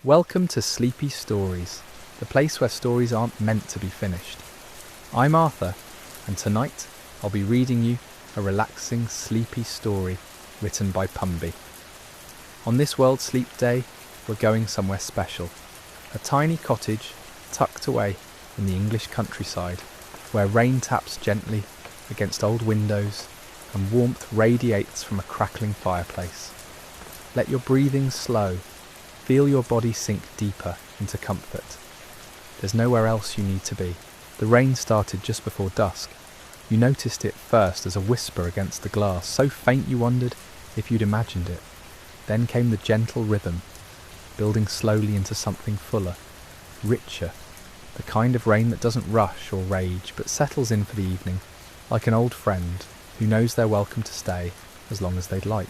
Welcome to Sleepy Stories, the place where stories aren't meant to be finished. I'm Arthur, and tonight I'll be reading you a relaxing, sleepy story written by Pumby. On this World Sleep Day, we're going somewhere special. A tiny cottage tucked away in the English countryside, where rain taps gently against old windows and warmth radiates from a crackling fireplace. Let your breathing slow. Feel your body sink deeper into comfort. There's nowhere else you need to be. The rain started just before dusk. You noticed it first as a whisper against the glass, so faint you wondered if you'd imagined it. Then came the gentle rhythm, building slowly into something fuller, richer, the kind of rain that doesn't rush or rage, but settles in for the evening, like an old friend who knows they're welcome to stay as long as they'd like.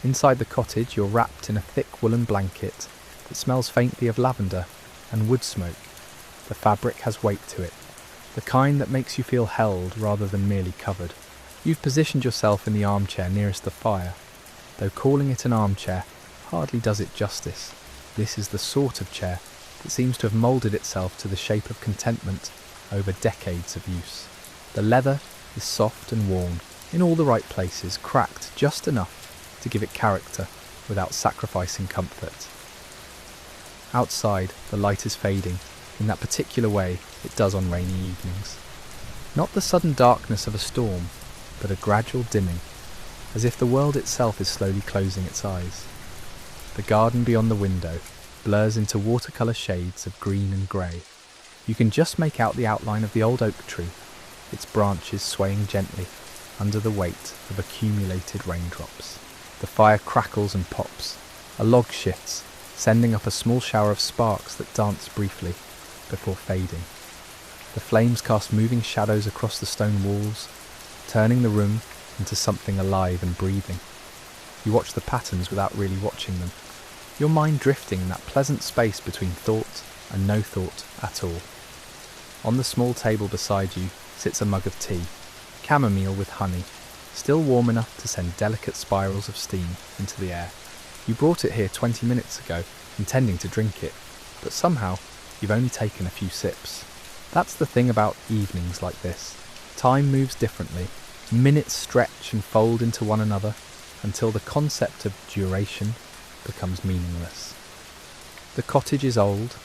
Inside the cottage, you're wrapped in a thick woolen blanket that smells faintly of lavender and wood smoke. The fabric has weight to it, the kind that makes you feel held rather than merely covered. You've positioned yourself in the armchair nearest the fire, though calling it an armchair hardly does it justice. This is the sort of chair that seems to have moulded itself to the shape of contentment over decades of use. The leather is soft and worn, in all the right places, cracked just enough to give it character without sacrificing comfort. Outside, the light is fading in that particular way it does on rainy evenings. Not the sudden darkness of a storm, but a gradual dimming, as if the world itself is slowly closing its eyes. The garden beyond the window blurs into watercolour shades of green and grey. You can just make out the outline of the old oak tree, its branches swaying gently under the weight of accumulated raindrops. The fire crackles and pops. A log shifts, sending up a small shower of sparks that dance briefly before fading. The flames cast moving shadows across the stone walls, turning the room into something alive and breathing. You watch the patterns without really watching them, your mind drifting in that pleasant space between thought and no thought at all. On the small table beside you sits a mug of tea, chamomile with honey, still warm enough to send delicate spirals of steam into the air. You brought it here 20 minutes ago, intending to drink it, but somehow you've only taken a few sips. That's the thing about evenings like this. Time moves differently. Minutes stretch and fold into one another until the concept of duration becomes meaningless. The cottage is old,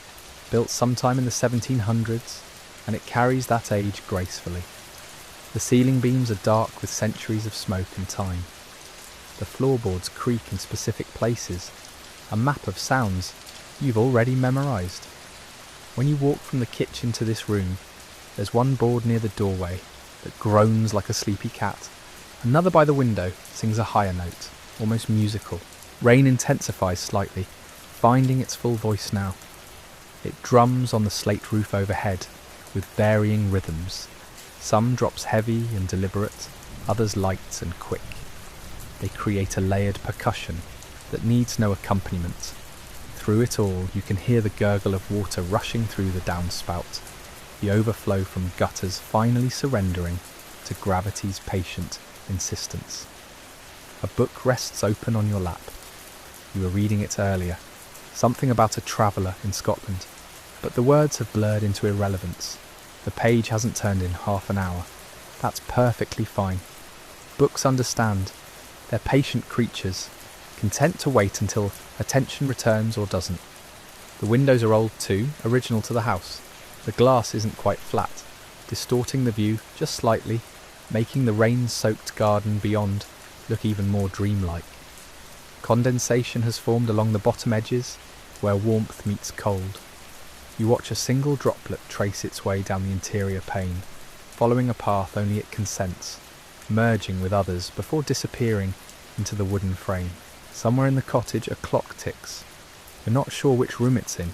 built sometime in the 1700s, and it carries that age gracefully. The ceiling beams are dark with centuries of smoke and time. The floorboards creak in specific places, a map of sounds you've already memorised. When you walk from the kitchen to this room, there's one board near the doorway that groans like a sleepy cat. Another by the window sings a higher note, almost musical. Rain intensifies slightly, finding its full voice now. It drums on the slate roof overhead with varying rhythms. Some drops heavy and deliberate, others light and quick. They create a layered percussion that needs no accompaniment. Through it all, you can hear the gurgle of water rushing through the downspout, the overflow from gutters finally surrendering to gravity's patient insistence. A book rests open on your lap. You were reading it earlier, something about a traveller in Scotland, but the words have blurred into irrelevance. The page hasn't turned in half an hour. That's perfectly fine. Books understand. They're patient creatures, content to wait until attention returns or doesn't. The windows are old too, original to the house. The glass isn't quite flat, distorting the view just slightly, making the rain-soaked garden beyond look even more dreamlike. Condensation has formed along the bottom edges, where warmth meets cold. You watch a single droplet trace its way down the interior pane, following a path only it consents, merging with others before disappearing into the wooden frame. Somewhere in the cottage a clock ticks. You're not sure which room it's in.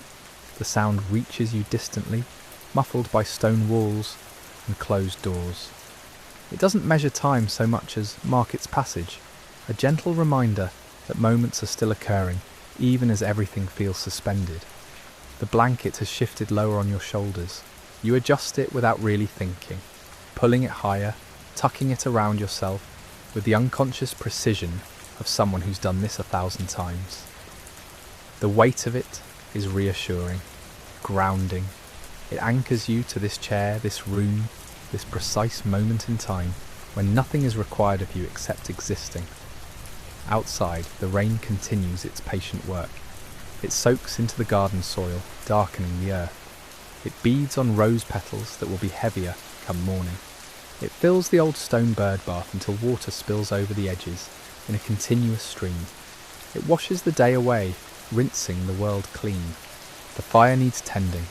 The sound reaches you distantly, muffled by stone walls and closed doors. It doesn't measure time so much as mark its passage, a gentle reminder that moments are still occurring, even as everything feels suspended. The blanket has shifted lower on your shoulders. You adjust it without really thinking, pulling it higher, tucking it around yourself with the unconscious precision of someone who's done this 1,000 times. The weight of it is reassuring, grounding. It anchors you to this chair, this room, this precise moment in time when nothing is required of you except existing. Outside, the rain continues its patient work. It soaks into the garden soil, darkening the earth. It beads on rose petals that will be heavier come morning. It fills the old stone bird bath until water spills over the edges in a continuous stream. It washes the day away, rinsing the world clean. The fire needs tending.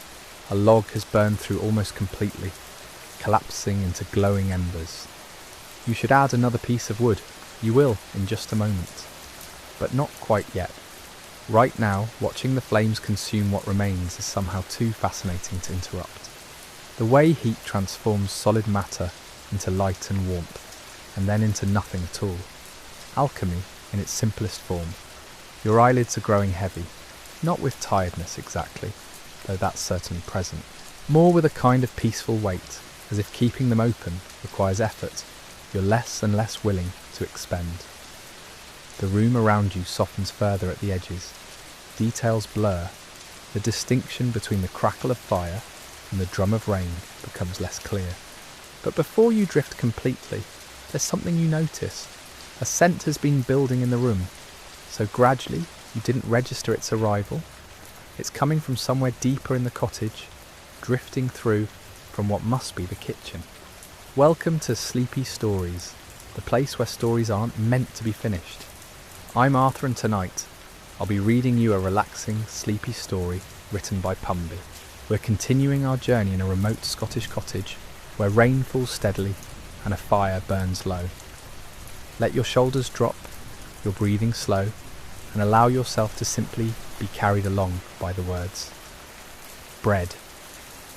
A log has burned through almost completely, collapsing into glowing embers. You should add another piece of wood. You will in just a moment. But not quite yet. Right now, watching the flames consume what remains is somehow too fascinating to interrupt. The way heat transforms solid matter into light and warmth, and then into nothing at all. Alchemy in its simplest form. Your eyelids are growing heavy, not with tiredness exactly, though that's certainly present, more with a kind of peaceful weight, as if keeping them open requires effort you're less and less willing to expend. The room around you softens further at the edges. Details blur. The distinction between the crackle of fire and the drum of rain becomes less clear. But before you drift completely, there's something you notice. A scent has been building in the room, so gradually you didn't register its arrival. It's coming from somewhere deeper in the cottage, drifting through from what must be the kitchen. Welcome to Sleepy Stories, the place where stories aren't meant to be finished. I'm Arthur, and tonight I'll be reading you a relaxing, sleepy story written by Pumby. We're continuing our journey in a remote Scottish cottage where rain falls steadily and a fire burns low. Let your shoulders drop, your breathing slow, and allow yourself to simply be carried along by the words. Bread.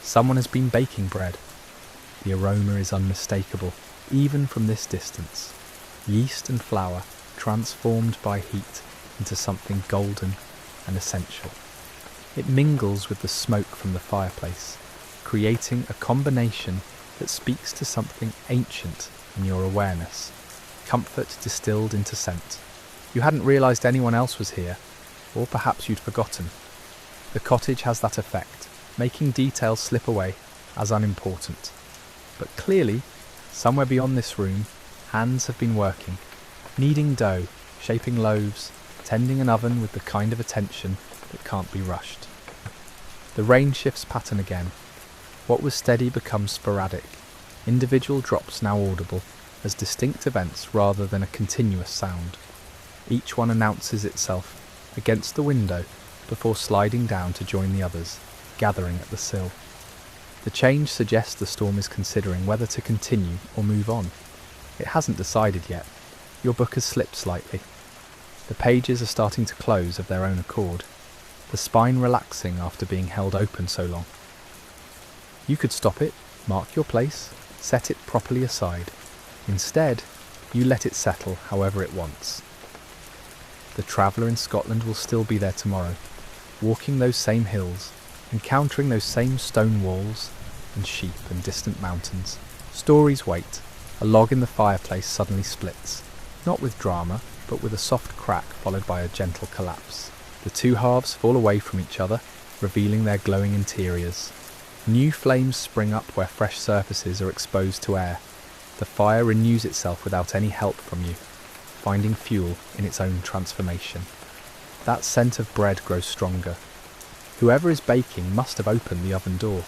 Someone has been baking bread. The aroma is unmistakable, even from this distance. Yeast and flour transformed by heat into something golden and essential. It mingles with the smoke from the fireplace, creating a combination that speaks to something ancient in your awareness, comfort distilled into scent. You hadn't realised anyone else was here, or perhaps you'd forgotten. The cottage has that effect, making details slip away as unimportant. But clearly, somewhere beyond this room, hands have been working, kneading dough, shaping loaves, tending an oven with the kind of attention that can't be rushed. The rain shifts pattern again. What was steady becomes sporadic, individual drops now audible as distinct events rather than a continuous sound. Each one announces itself against the window before sliding down to join the others, gathering at the sill. The change suggests the storm is considering whether to continue or move on. It hasn't decided yet. Your book has slipped slightly. The pages are starting to close of their own accord, the spine relaxing after being held open so long. You could stop it, mark your place, set it properly aside. Instead, you let it settle however it wants. The traveller in Scotland will still be there tomorrow, walking those same hills, encountering those same stone walls and sheep and distant mountains. Stories wait. A log in the fireplace suddenly splits, not with drama, but with a soft crack followed by a gentle collapse. The two halves fall away from each other, revealing their glowing interiors. New flames spring up where fresh surfaces are exposed to air. The fire renews itself without any help from you, finding fuel in its own transformation. That scent of bread grows stronger. Whoever is baking must have opened the oven door,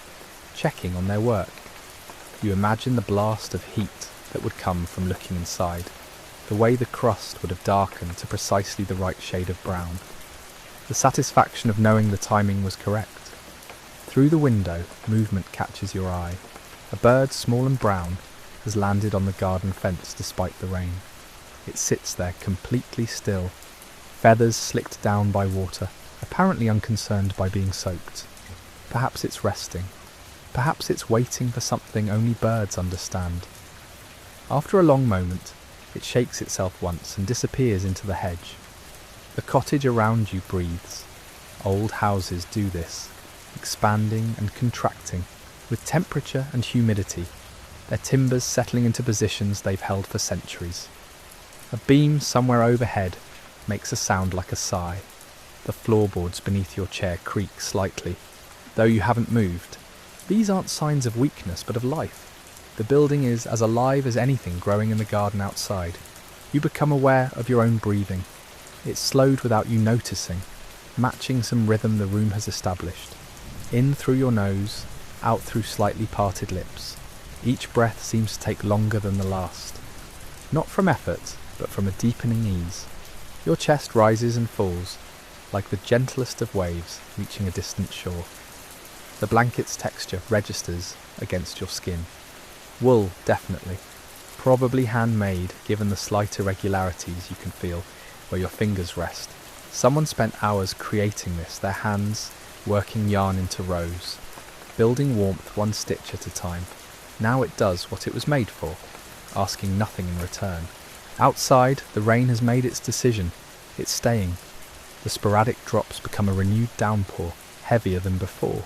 checking on their work. You imagine the blast of heat that would come from looking inside, the way the crust would have darkened to precisely the right shade of brown. The satisfaction of knowing the timing was correct. Through the window, movement catches your eye. A bird, small and brown, has landed on the garden fence despite the rain. It sits there completely still, feathers slicked down by water, apparently unconcerned by being soaked. Perhaps it's resting. Perhaps it's waiting for something only birds understand. After a long moment, it shakes itself once and disappears into the hedge. The cottage around you breathes. Old houses do this, expanding and contracting with temperature and humidity, their timbers settling into positions they've held for centuries. A beam somewhere overhead makes a sound like a sigh. The floorboards beneath your chair creak slightly, though you haven't moved. These aren't signs of weakness, but of life. The building is as alive as anything growing in the garden outside. You become aware of your own breathing. It's slowed without you noticing, matching some rhythm the room has established. In through your nose, out through slightly parted lips. Each breath seems to take longer than the last. Not from effort, but from a deepening ease. Your chest rises and falls, like the gentlest of waves reaching a distant shore. The blanket's texture registers against your skin. Wool, definitely. Probably handmade, given the slight irregularities you can feel where your fingers rest. Someone spent hours creating this, their hands working yarn into rows, building warmth one stitch at a time. Now it does what it was made for, asking nothing in return. Outside, the rain has made its decision. It's staying. The sporadic drops become a renewed downpour, heavier than before,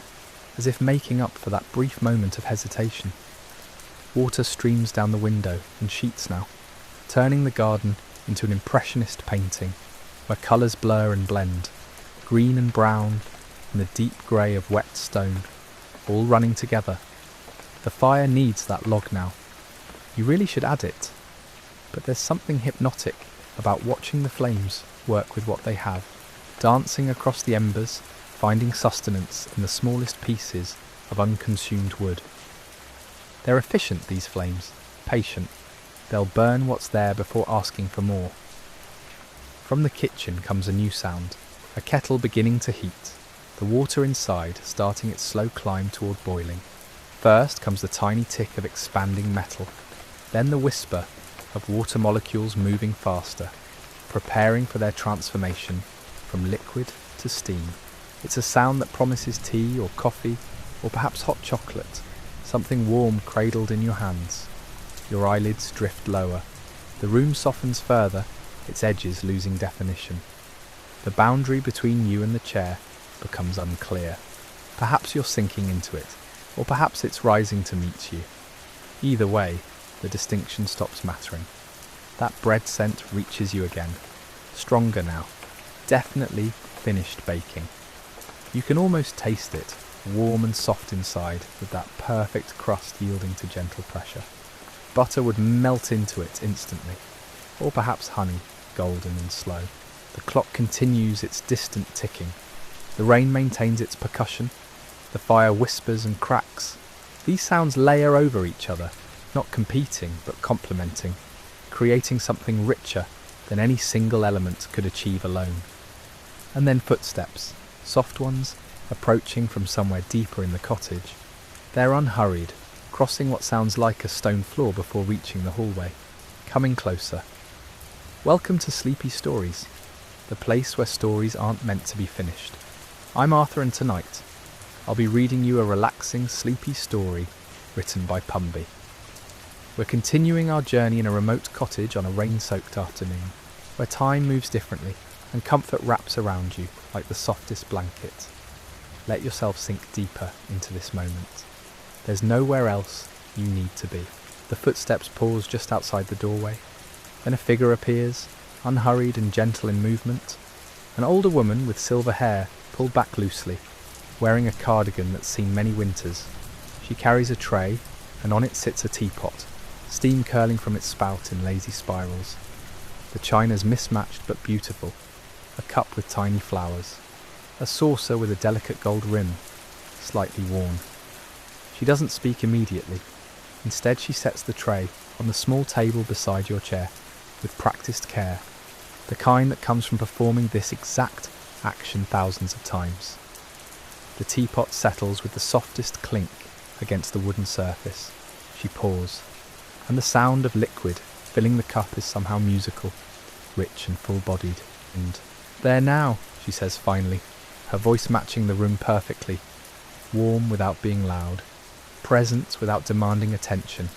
as if making up for that brief moment of hesitation. Water streams down the window in sheets now, turning the garden into an impressionist painting, where colours blur and blend, green and brown, and the deep grey of wet stone, all running together. The fire needs that log now. You really should add it, but there's something hypnotic about watching the flames work with what they have, dancing across the embers, finding sustenance in the smallest pieces of unconsumed wood. They're efficient, these flames, patient. They'll burn what's there before asking for more. From the kitchen comes a new sound, a kettle beginning to heat, the water inside starting its slow climb toward boiling. First comes the tiny tick of expanding metal, then the whisper of water molecules moving faster, preparing for their transformation from liquid to steam. It's a sound that promises tea or coffee or perhaps hot chocolate, something warm cradled in your hands. Your eyelids drift lower. The room softens further, its edges losing definition. The boundary between you and the chair becomes unclear. Perhaps you're sinking into it, or perhaps it's rising to meet you. Either way, the distinction stops mattering. That bread scent reaches you again, stronger now, definitely finished baking. You can almost taste it, warm and soft inside, with that perfect crust yielding to gentle pressure. Butter would melt into it instantly, or perhaps honey, golden and slow. The clock continues its distant ticking. The rain maintains its percussion. The fire whispers and cracks. These sounds layer over each other, not competing but complementing, creating something richer than any single element could achieve alone. And then footsteps, soft ones, approaching from somewhere deeper in the cottage. They're unhurried, crossing what sounds like a stone floor before reaching the hallway, coming closer. Welcome to Sleepy Stories, the place where stories aren't meant to be finished. I'm Arthur, and tonight I'll be reading you a relaxing, sleepy story written by Pumby. We're continuing our journey in a remote cottage on a rain-soaked afternoon, where time moves differently and comfort wraps around you like the softest blanket. Let yourself sink deeper into this moment. There's nowhere else you need to be. The footsteps pause just outside the doorway. Then a figure appears, unhurried and gentle in movement. An older woman with silver hair pulled back loosely, wearing a cardigan that's seen many winters. She carries a tray, and on it sits a teapot, steam curling from its spout in lazy spirals. The china's mismatched but beautiful, a cup with tiny flowers, a saucer with a delicate gold rim, slightly worn. She doesn't speak immediately. Instead, she sets the tray on the small table beside your chair with practiced care, the kind that comes from performing this exact action thousands of times. The teapot settles with the softest clink against the wooden surface. She pours, and the sound of liquid filling the cup is somehow musical, rich and full-bodied. And "There now," she says finally, her voice matching the room perfectly, warm without being loud, present without demanding attention.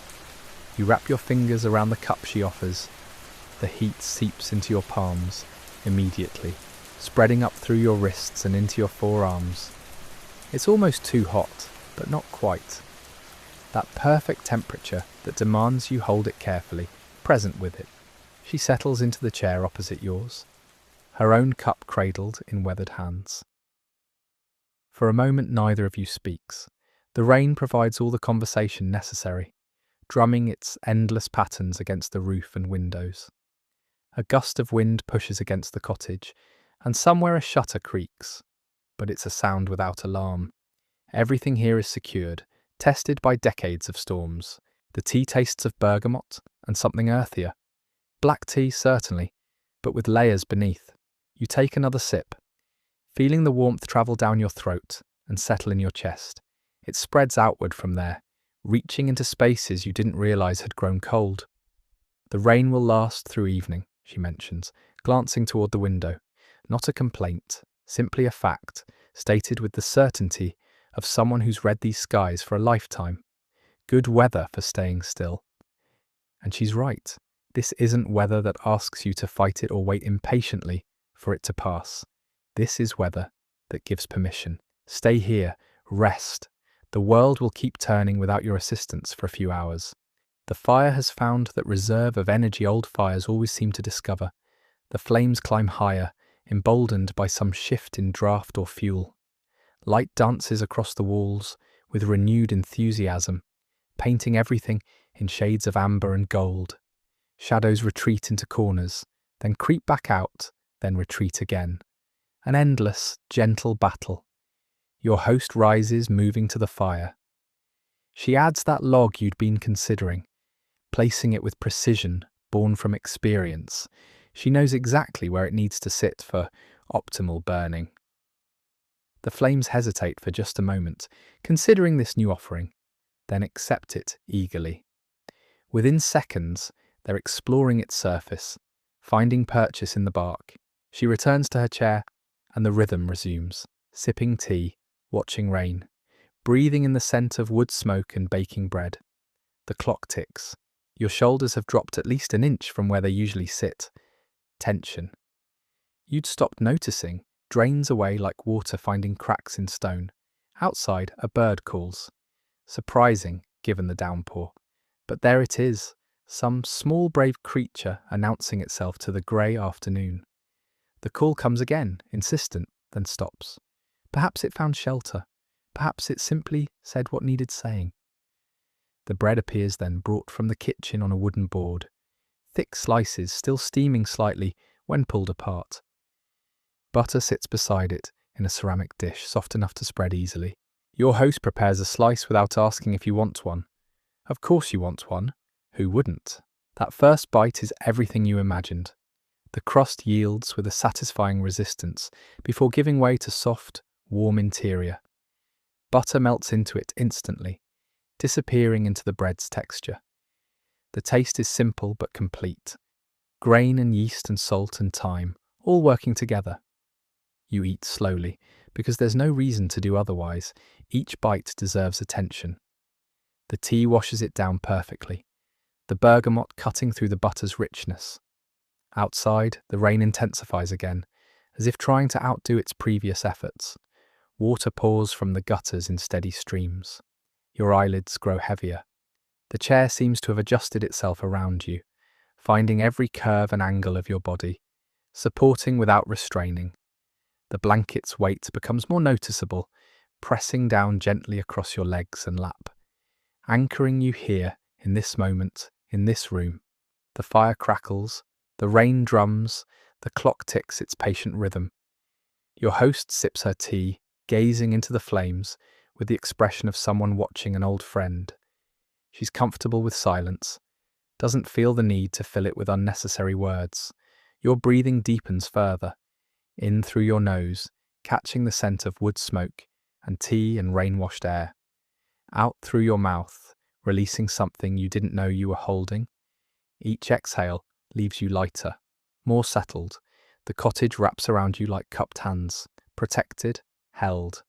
You wrap your fingers around the cup she offers. The heat seeps into your palms immediately, spreading up through your wrists and into your forearms. It's almost too hot, but not quite. That perfect temperature that demands you hold it carefully, present with it. She settles into the chair opposite yours. her own cup cradled in weathered hands. For a moment neither of you speaks. The rain provides all the conversation necessary, drumming its endless patterns against the roof and windows. A gust of wind pushes against the cottage, and somewhere a shutter creaks, but it's a sound without alarm. Everything here is secured, tested by decades of storms. The tea tastes of bergamot and something earthier. Black tea, certainly, but with layers beneath. You take another sip, feeling the warmth travel down your throat and settle in your chest. It spreads outward from there, reaching into spaces you didn't realize had grown cold. The rain will last through evening, she mentions, glancing toward the window. Not a complaint, simply a fact, stated with the certainty of someone who's read these skies for a lifetime. Good weather for staying still. And she's right. This isn't weather that asks you to fight it or wait impatiently for it to pass. This is weather that gives permission. Stay here, rest. The world will keep turning without your assistance for a few hours. The fire has found that reserve of energy old fires always seem to discover. The flames climb higher, emboldened by some shift in draft or fuel. Light dances across the walls with renewed enthusiasm, painting everything in shades of amber and gold. Shadows retreat into corners, then creep back out, then retreat again. An endless, gentle battle. Your host rises, moving to the fire. She adds that log you'd been considering, placing it with precision, born from experience. She knows exactly where it needs to sit for optimal burning. The flames hesitate for just a moment, considering this new offering, then accept it eagerly. Within seconds, they're exploring its surface, finding purchase in the bark. She returns to her chair, and the rhythm resumes, sipping tea, watching rain, breathing in the scent of wood smoke and baking bread. The clock ticks. Your shoulders have dropped at least an inch from where they usually sit. Tension. You'd stopped noticing, drains away like water finding cracks in stone. Outside, a bird calls. Surprising, given the downpour. But there it is, some small brave creature announcing itself to the grey afternoon. The call comes again, insistent, then stops. Perhaps it found shelter. Perhaps it simply said what needed saying. The bread appears then, brought from the kitchen on a wooden board. Thick slices, still steaming slightly when pulled apart. Butter sits beside it in a ceramic dish, soft enough to spread easily. Your host prepares a slice without asking if you want one. Of course you want one. Who wouldn't? That first bite is everything you imagined. The crust yields with a satisfying resistance before giving way to soft, warm interior. Butter melts into it instantly, disappearing into the bread's texture. The taste is simple but complete. Grain and yeast and salt and thyme, all working together. You eat slowly, because there's no reason to do otherwise. Each bite deserves attention. The tea washes it down perfectly, the bergamot cutting through the butter's richness. Outside, the rain intensifies again, as if trying to outdo its previous efforts. Water pours from the gutters in steady streams. Your eyelids grow heavier. The chair seems to have adjusted itself around you, finding every curve and angle of your body, supporting without restraining. The blanket's weight becomes more noticeable, pressing down gently across your legs and lap, anchoring you here, in this moment, in this room. The fire crackles, the rain drums, the clock ticks its patient rhythm. Your host sips her tea, gazing into the flames with the expression of someone watching an old friend. She's comfortable with silence, doesn't feel the need to fill it with unnecessary words. Your breathing deepens further, in through your nose, catching the scent of wood smoke and tea and rain-washed air. Out through your mouth, releasing something you didn't know you were holding. Each exhale leaves you lighter, more settled. The cottage wraps around you like cupped hands, protected, held.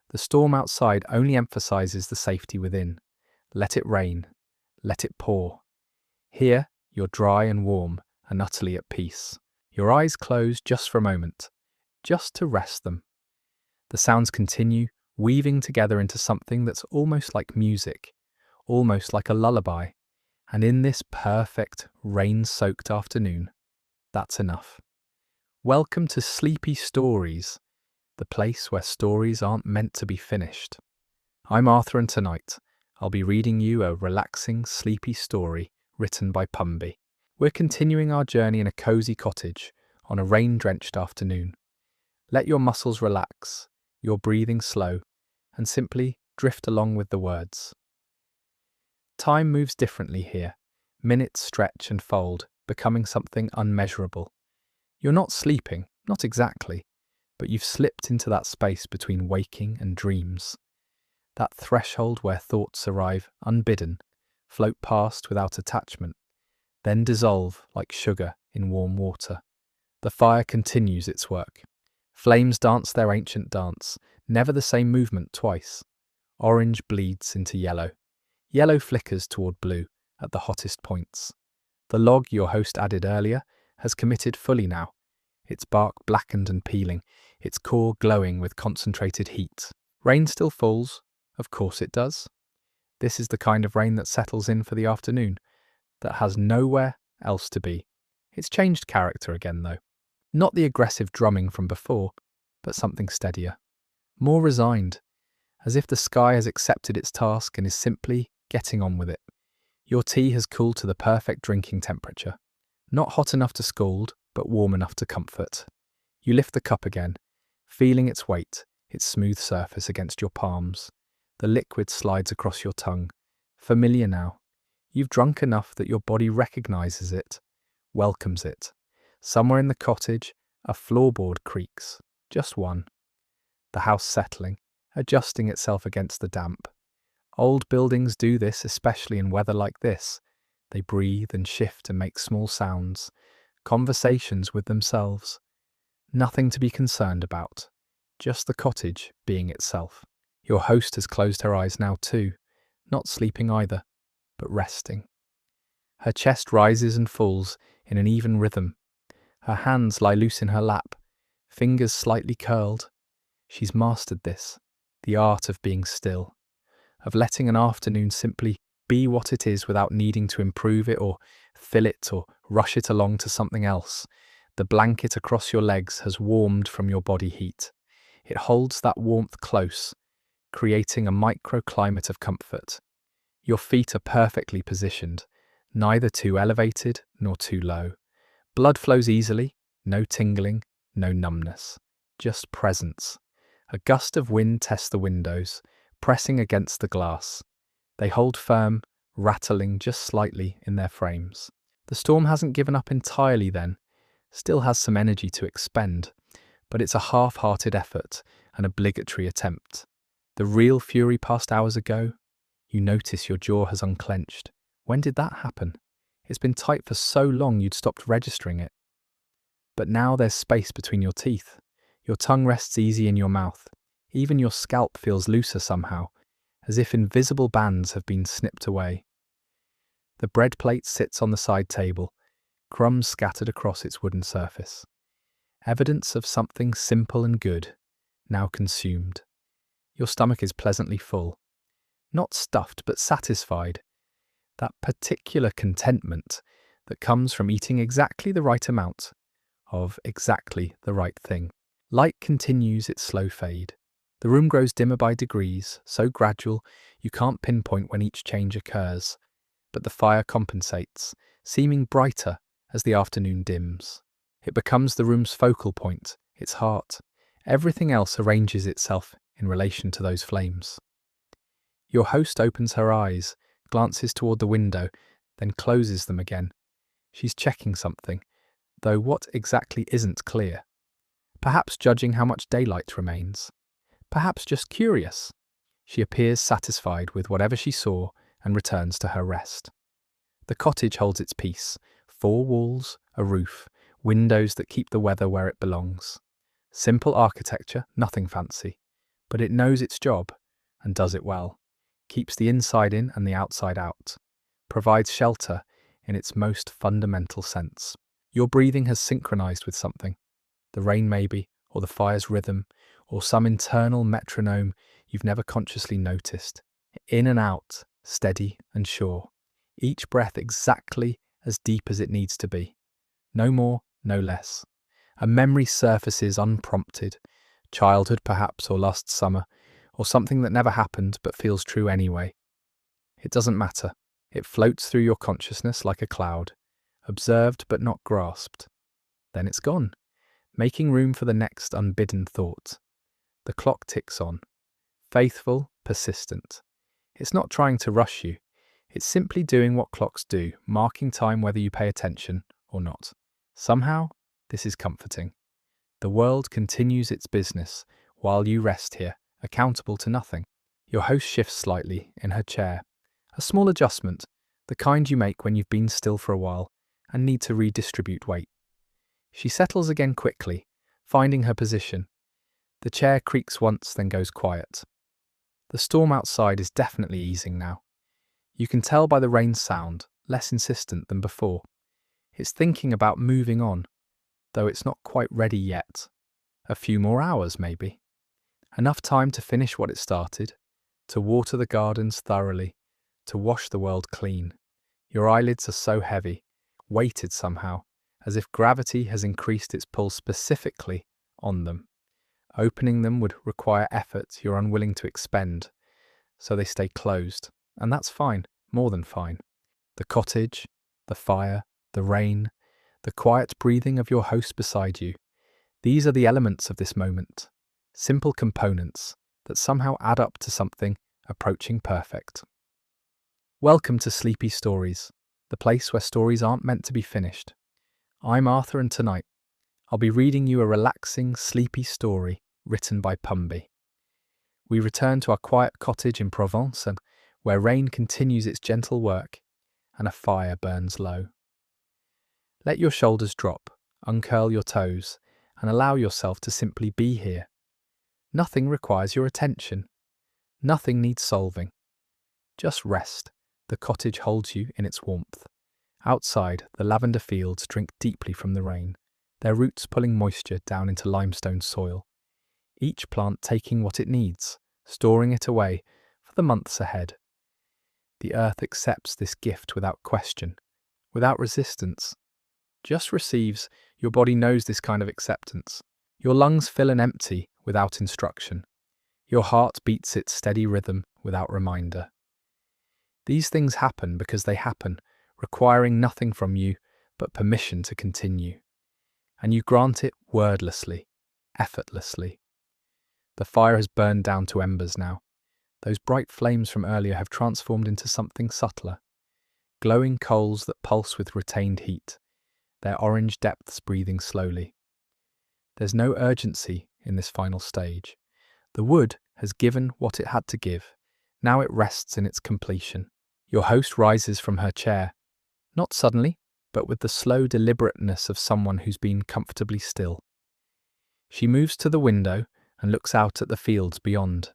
The storm outside only emphasizes the safety within. Let it rain. Let it pour. Here, you're dry and warm and utterly at peace. Your eyes close just for a moment, just to rest them. The sounds continue, weaving together into something that's almost like music, almost like a lullaby. And in this perfect, rain-soaked afternoon, that's enough. Welcome to Sleepy Stories, the place where stories aren't meant to be finished. I'm Arthur, and tonight I'll be reading you a relaxing, sleepy story written by Pumby. We're continuing our journey in a cozy cottage on a rain-drenched afternoon. Let your muscles relax, your breathing slow, and simply drift along with the words. Time moves differently here. Minutes stretch and fold, becoming something unmeasurable. You're not sleeping, not exactly, but you've slipped into that space between waking and dreams. That threshold where thoughts arrive unbidden, float past without attachment, then dissolve like sugar in warm water. The fire continues its work. Flames dance their ancient dance, never the same movement twice. Orange bleeds into yellow. Yellow flickers toward blue at the hottest points. The log your host added earlier has committed fully now, its bark blackened and peeling, its core glowing with concentrated heat. Rain still falls, of course it does. This is the kind of rain that settles in for the afternoon, that has nowhere else to be. It's changed character again, though. Not the aggressive drumming from before, but something steadier, more resigned, as if the sky has accepted its task and is simply getting on with it. Your tea has cooled to the perfect drinking temperature. Not hot enough to scald, but warm enough to comfort. You lift the cup again, feeling its weight, its smooth surface against your palms. The liquid slides across your tongue. Familiar now. You've drunk enough that your body recognizes it, welcomes it. Somewhere in the cottage, a floorboard creaks. Just one. The house settling, adjusting itself against the damp. Old buildings do this, especially in weather like this. They breathe and shift and make small sounds, conversations with themselves. Nothing to be concerned about, just the cottage being itself. Your host has closed her eyes now too, not sleeping either, but resting. Her chest rises and falls in an even rhythm. Her hands lie loose in her lap, fingers slightly curled. She's mastered this, the art of being still, of letting an afternoon simply be what it is without needing to improve it or fill it or rush it along to something else. The blanket across your legs has warmed from your body heat. It holds that warmth close, creating a microclimate of comfort. Your feet are perfectly positioned, neither too elevated nor too low. Blood flows easily, no tingling, no numbness, just presence. A gust of wind tests the windows, pressing against the glass. They hold firm, rattling just slightly in their frames. The storm hasn't given up entirely then, still has some energy to expend, but it's a half-hearted effort, an obligatory attempt. The real fury passed hours ago. You notice your jaw has unclenched. When did that happen? It's been tight for so long you'd stopped registering it. But now there's space between your teeth. Your tongue rests easy in your mouth. Even your scalp feels looser somehow, as if invisible bands have been snipped away. The bread plate sits on the side table, crumbs scattered across its wooden surface. Evidence of something simple and good, now consumed. Your stomach is pleasantly full. Not stuffed, but satisfied. That particular contentment that comes from eating exactly the right amount of exactly the right thing. Light continues its slow fade. The room grows dimmer by degrees, so gradual you can't pinpoint when each change occurs. But the fire compensates, seeming brighter as the afternoon dims. It becomes the room's focal point, its heart. Everything else arranges itself in relation to those flames. Your host opens her eyes, glances toward the window, then closes them again. She's checking something, though what exactly isn't clear. Perhaps judging how much daylight remains. Perhaps just curious. She appears satisfied with whatever she saw and returns to her rest. The cottage holds its peace. 4 walls, a roof, windows that keep the weather where it belongs. Simple architecture, nothing fancy. But it knows its job, and does it well. Keeps the inside in and the outside out. Provides shelter in its most fundamental sense. Your breathing has synchronized with something. The rain maybe, or the fire's rhythm, or some internal metronome you've never consciously noticed. In and out, steady and sure. Each breath exactly as deep as it needs to be. No more, no less. A memory surfaces unprompted, childhood perhaps, or last summer, or something that never happened but feels true anyway. It doesn't matter. It floats through your consciousness like a cloud, observed but not grasped. Then it's gone, making room for the next unbidden thought. The clock ticks on, faithful, persistent. It's not trying to rush you. It's simply doing what clocks do, marking time whether you pay attention or not. Somehow, this is comforting. The world continues its business while you rest here, accountable to nothing. Your host shifts slightly in her chair. A small adjustment, the kind you make when you've been still for a while and need to redistribute weight. She settles again quickly, finding her position. The chair creaks once, then goes quiet. The storm outside is definitely easing now. You can tell by the rain's sound, less insistent than before. It's thinking about moving on, though it's not quite ready yet. A few more hours, maybe. Enough time to finish what it started, to water the gardens thoroughly, to wash the world clean. Your eyelids are so heavy, weighted somehow, as if gravity has increased its pull specifically on them. Opening them would require effort you're unwilling to expend, so they stay closed, and that's fine, more than fine. The cottage, the fire, the rain, the quiet breathing of your host beside you, these are the elements of this moment, simple components that somehow add up to something approaching perfect. Welcome to Sleepy Stories, the place where stories aren't meant to be finished. I'm Arthur, and tonight I'll be reading you a relaxing, sleepy story written by Pumby. We return to our quiet cottage in Provence, where rain continues its gentle work and a fire burns low. Let your shoulders drop, uncurl your toes, and allow yourself to simply be here. Nothing requires your attention. Nothing needs solving. Just rest. The cottage holds you in its warmth. Outside, the lavender fields drink deeply from the rain, their roots pulling moisture down into limestone soil. Each plant taking what it needs, storing it away for the months ahead. The earth accepts this gift without question, without resistance. Just receives. Your body knows this kind of acceptance. Your lungs fill and empty without instruction. Your heart beats its steady rhythm without reminder. These things happen because they happen, requiring nothing from you but permission to continue. And you grant it wordlessly, effortlessly. The fire has burned down to embers now. Those bright flames from earlier have transformed into something subtler. Glowing coals that pulse with retained heat, their orange depths breathing slowly. There's no urgency in this final stage. The wood has given what it had to give. Now it rests in its completion. Your host rises from her chair, not suddenly, but with the slow deliberateness of someone who's been comfortably still. She moves to the window and looks out at the fields beyond.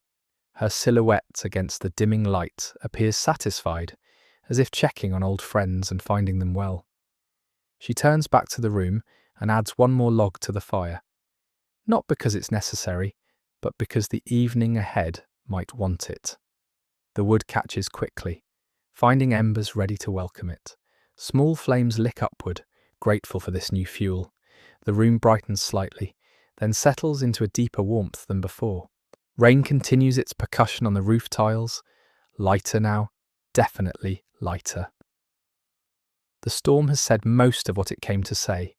Her silhouette against the dimming light appears satisfied, as if checking on old friends and finding them well. She turns back to the room and adds one more log to the fire. Not because it's necessary, but because the evening ahead might want it. The wood catches quickly, finding embers ready to welcome it. Small flames lick upward, grateful for this new fuel. The room brightens slightly, then settles into a deeper warmth than before. Rain continues its percussion on the roof tiles, lighter now, definitely lighter. The storm has said most of what it came to say.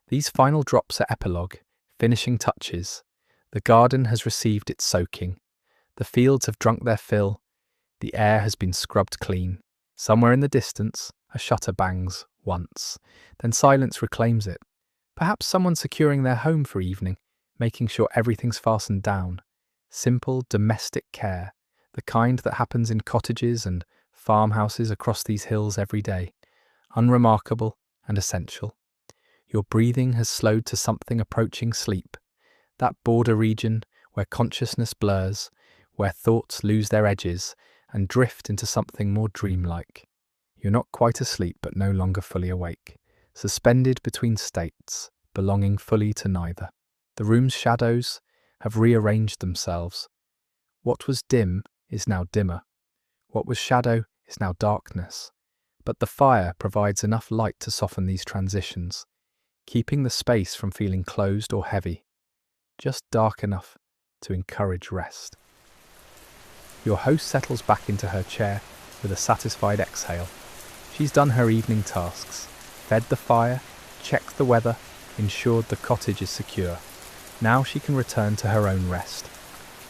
These final drops are epilogue, finishing touches. The garden has received its soaking. The fields have drunk their fill. The air has been scrubbed clean. Somewhere in the distance, a shutter bangs once. Then silence reclaims it. Perhaps someone securing their home for evening, making sure everything's fastened down. Simple domestic care, the kind that happens in cottages and farmhouses across these hills every day. Unremarkable and essential. Your breathing has slowed to something approaching sleep. That border region where consciousness blurs, where thoughts lose their edges and drift into something more dreamlike. You're not quite asleep, but no longer fully awake, suspended between states, belonging fully to neither. The room's shadows have rearranged themselves. What was dim is now dimmer. What was shadow is now darkness. But the fire provides enough light to soften these transitions. keeping the space from feeling closed or heavy, just dark enough to encourage rest. Your host settles back into her chair with a satisfied exhale. She's done her evening tasks, fed the fire, checked the weather, ensured the cottage is secure. Now she can return to her own rest,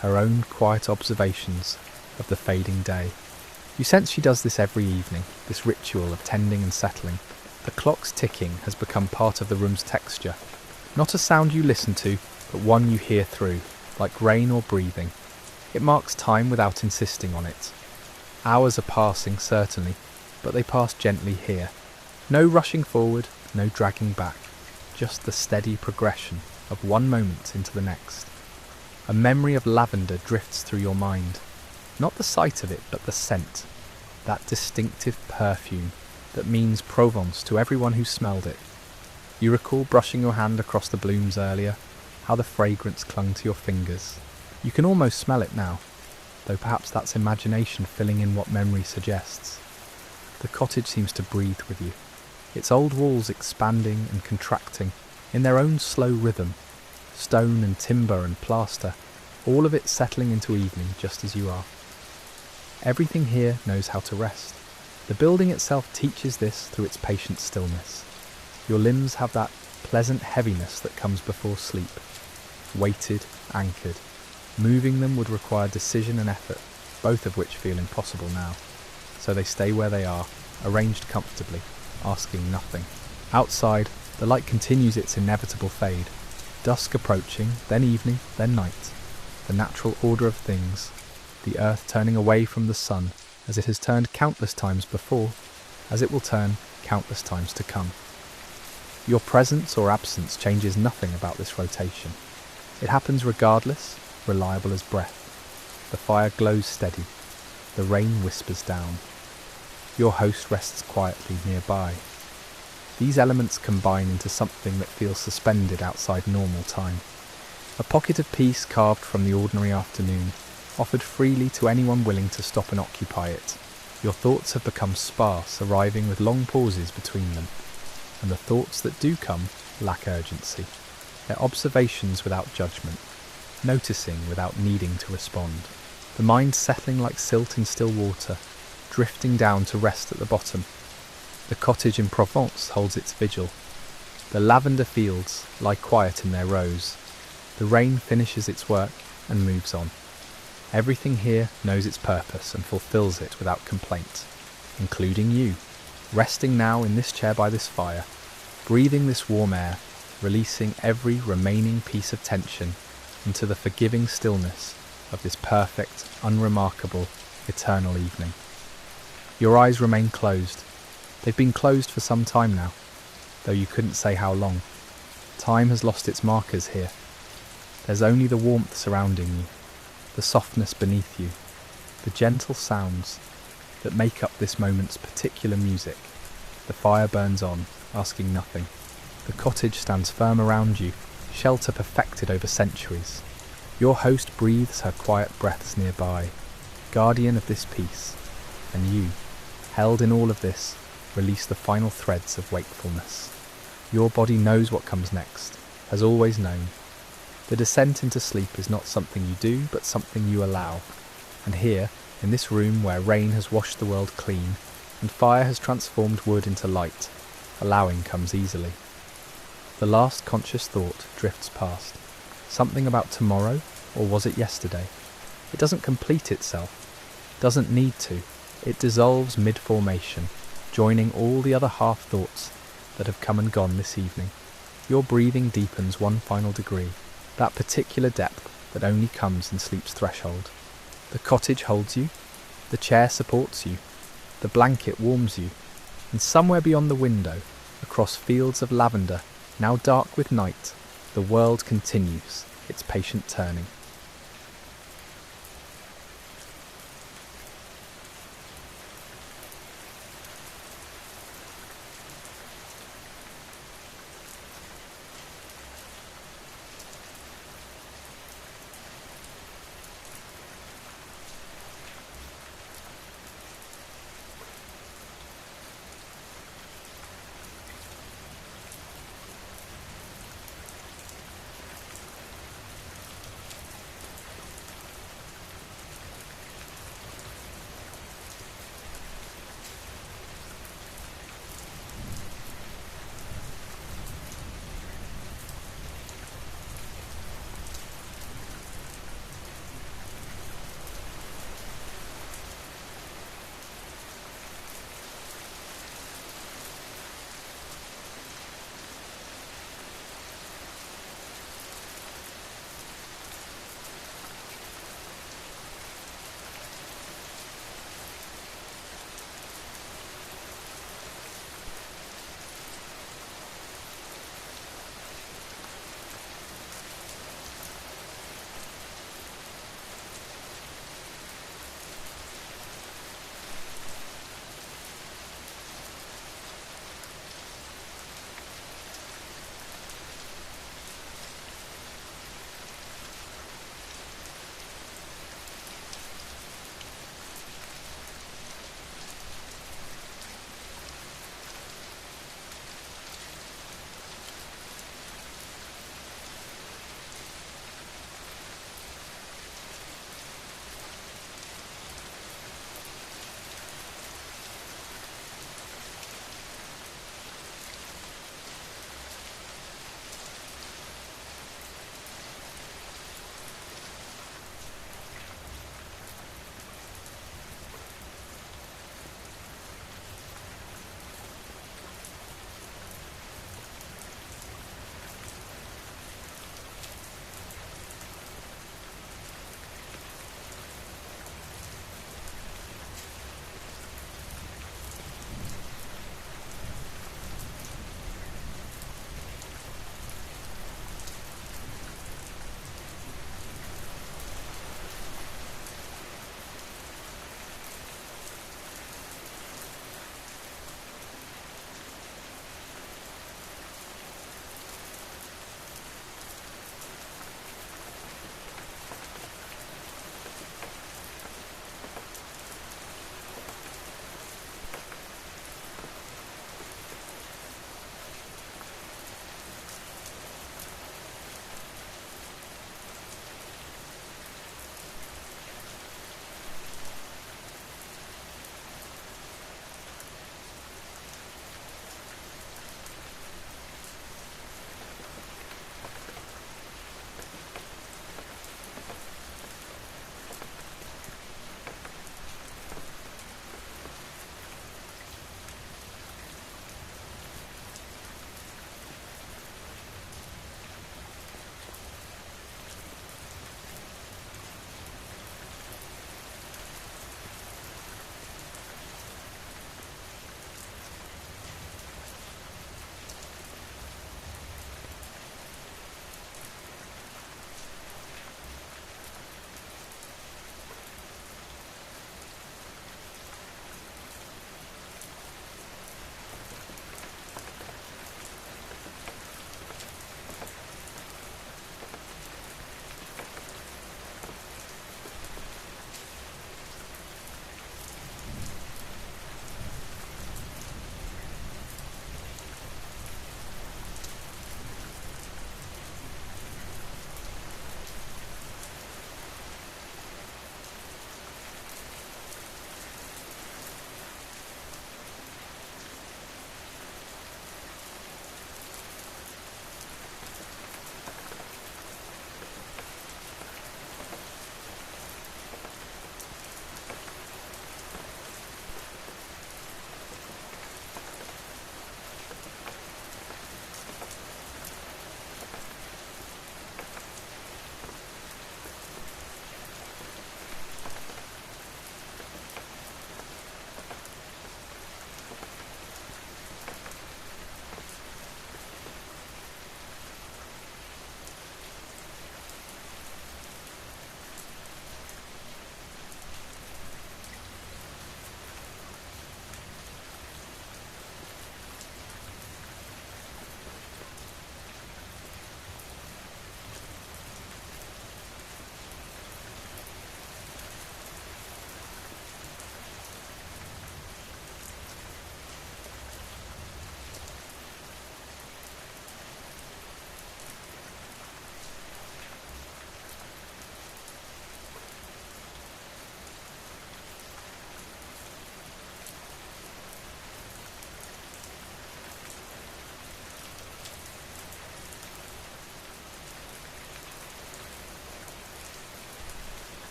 her own quiet observations of the fading day. You sense she does this every evening, this ritual of tending and settling. The clock's ticking has become part of the room's texture. Not a sound you listen to, but one you hear through, like rain or breathing. It marks time without insisting on it. Hours are passing, certainly, but they pass gently here. No rushing forward, no dragging back, just the steady progression of one moment into the next. A memory of lavender drifts through your mind. Not the sight of it, but the scent. That distinctive perfume that means Provence to everyone who smelled it. You recall brushing your hand across the blooms earlier, how the fragrance clung to your fingers. You can almost smell it now, though perhaps that's imagination filling in what memory suggests. The cottage seems to breathe with you, its old walls expanding and contracting in their own slow rhythm, stone and timber and plaster, all of it settling into evening just as you are. Everything here knows how to rest. The building itself teaches this through its patient stillness. Your limbs have that pleasant heaviness that comes before sleep, weighted, anchored. Moving them would require decision and effort, both of which feel impossible now. So they stay where they are, arranged comfortably, asking nothing. Outside, the light continues its inevitable fade. Dusk approaching, then evening, then night. The natural order of things, the earth turning away from the sun, as it has turned countless times before, as it will turn countless times to come. Your presence or absence changes nothing about this rotation. It happens regardless, reliable as breath. The fire glows steady. The rain whispers down. Your host rests quietly nearby. These elements combine into something that feels suspended outside normal time. A pocket of peace carved from the ordinary afternoon, offered freely to anyone willing to stop and occupy it. Your thoughts have become sparse, arriving with long pauses between them, and the thoughts that do come lack urgency. They're observations without judgment, noticing without needing to respond. The mind settling like silt in still water, drifting down to rest at the bottom. The cottage in Provence holds its vigil. The lavender fields lie quiet in their rows. The rain finishes its work and moves on. Everything here knows its purpose and fulfills it without complaint, including you, resting now in this chair by this fire, breathing this warm air, releasing every remaining piece of tension into the forgiving stillness of this perfect, unremarkable, eternal evening. Your eyes remain closed. They've been closed for some time now, though you couldn't say how long. Time has lost its markers here. There's only the warmth surrounding you, the softness beneath you, the gentle sounds that make up this moment's particular music. The fire burns on, asking nothing. The cottage stands firm around you, shelter perfected over centuries. Your host breathes her quiet breaths nearby, guardian of this peace, and you, held in all of this, release the final threads of wakefulness. Your body knows what comes next, has always known. The descent into sleep is not something you do, but something you allow. And here, in this room where rain has washed the world clean, and fire has transformed wood into light, allowing comes easily. The last conscious thought drifts past. Something about tomorrow, or was it yesterday? It doesn't complete itself, doesn't need to. It dissolves mid-formation, joining all the other half-thoughts that have come and gone this evening. Your breathing deepens one final degree, that particular depth that only comes in sleep's threshold. The cottage holds you, the chair supports you, the blanket warms you, and somewhere beyond the window, across fields of lavender, now dark with night, the world continues its patient turning.